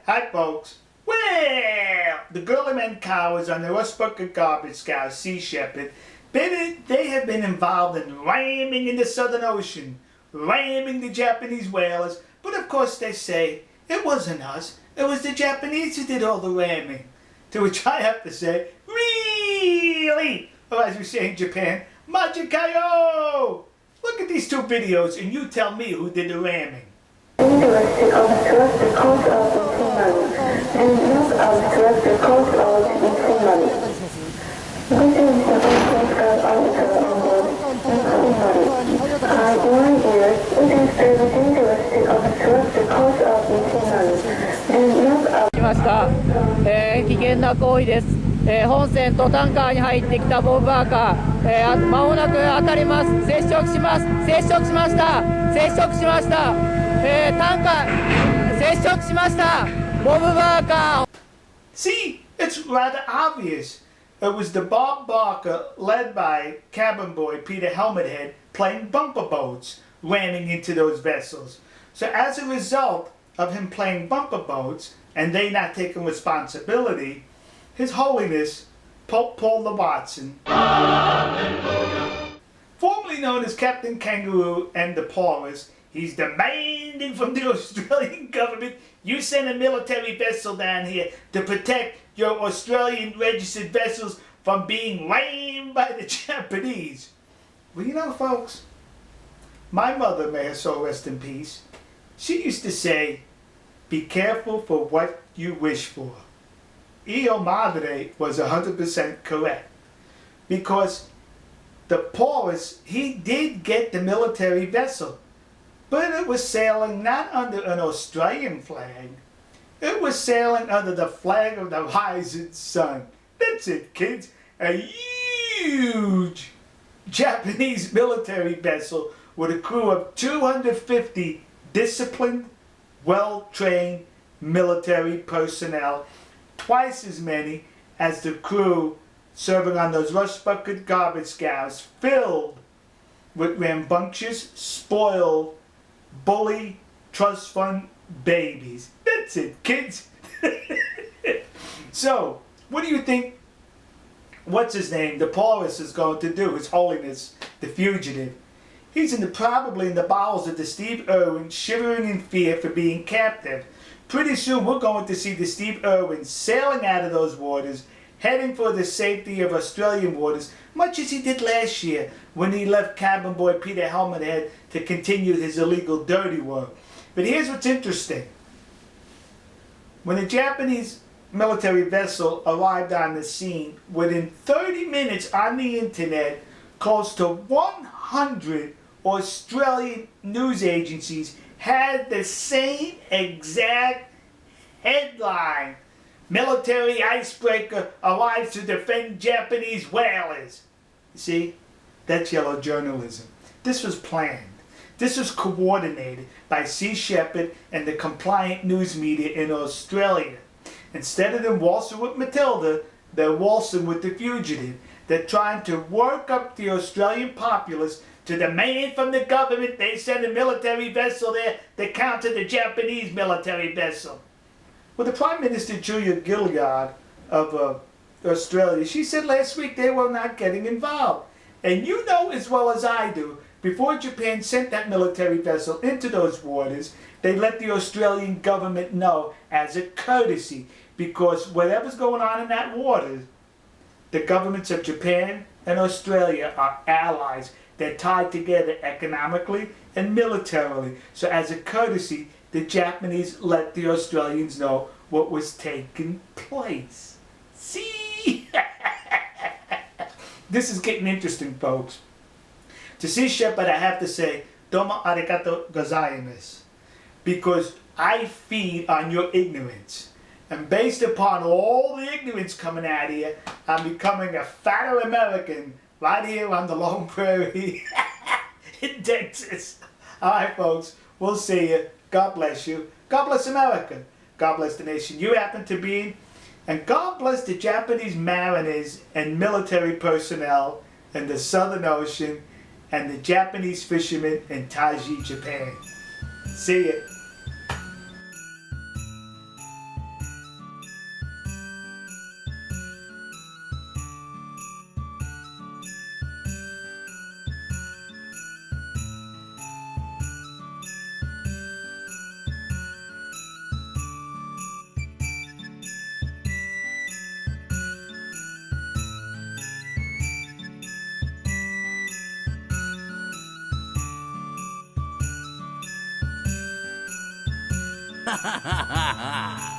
Hi folks. Well, the girly men cowards on the Rush Bucket Garbage Scow Sea Shepherd, they have been involved in ramming in the Southern Ocean, ramming the Japanese whalers, but of course they say, it wasn't us, it was the Japanese who did all the ramming. To which I have to say, really? Or as we say in Japan, Majikayo! Look at these two videos and you tell me who did the ramming. Interested of selected cost of money and not of selected cost of money. This is the first coast guard officer on board money. I warn you, it is very interested of selected cost of money and not of 来ました、危険な行為です、本船とタンカーに入ってきたボブバーカー、間もなく当たります。接触します。接触しました。接触しました。タンカー接触しました。ボブバーカー。 See, it's rather obvious. It was the Bob Barker, led by cabin boy Peter Helmethead, playing bumper boats, ramming into those vessels. So as a result of him playing bumper boats, and they not taking responsibility, His Holiness, Pope Paul the Watson, formerly known as Captain Kangaroo and the Porous, he's demanding from the Australian government, you send a military vessel down here to protect your Australian registered vessels from being rammed by the Japanese. Well, you know, folks, my mother, may her soul rest in peace, she used to say, be careful for what you wish for. Io Madre was 100% correct. Because the Porous, he did get the military vessel. But it was sailing not under an Australian flag. It was sailing under the flag of the rising sun. That's it, kids. A huge Japanese military vessel with a crew of 250 disciplined, well-trained military personnel, twice as many as the crew serving on those Rush Bucket garbage scows, filled with rambunctious, spoiled, bully, trust fund babies. That's it, kids. So, what do you think, what's his name, the Porous is going to do, His Holiness, the fugitive? He's probably in the bowels of the Steve Irwin, shivering in fear for being captive. Pretty soon we're going to see the Steve Irwin sailing out of those waters, heading for the safety of Australian waters, much as he did last year when he left cabin boy Peter Helmethead to continue his illegal dirty work. But here's what's interesting. When the Japanese military vessel arrived on the scene, within 30 minutes on the internet, close to 100 Australian news agencies had the same exact headline. Military icebreaker arrives to defend Japanese whalers. You see, that's yellow journalism. This was planned. This was coordinated by Sea Shepherd and the compliant news media in Australia. Instead of them waltzing with Matilda, they're waltzing with the fugitive. They're trying to work up the Australian populace to demand from the government they send a military vessel there to counter the Japanese military vessel. Well, the Prime Minister Julia Gillard of Australia, she said last week they were not getting involved. And you know as well as I do, before Japan sent that military vessel into those waters, they let the Australian government know as a courtesy, because whatever's going on in that water, the governments of Japan and Australia are allies. They're tied together economically and militarily. So as a courtesy, the Japanese let the Australians know what was taking place. See? This is getting interesting, folks. To Sea Shepherd, I have to say, domo arigato gozaimasu. Because I feed on your ignorance. And based upon all the ignorance coming out here, I'm becoming a fatter American right here on the Lone Prairie in Texas. Alright folks, we'll see you. God bless you. God bless America. God bless the nation you happen to be in. And God bless the Japanese mariners and military personnel in the Southern Ocean and the Japanese fishermen in Taiji, Japan. See ya. はははは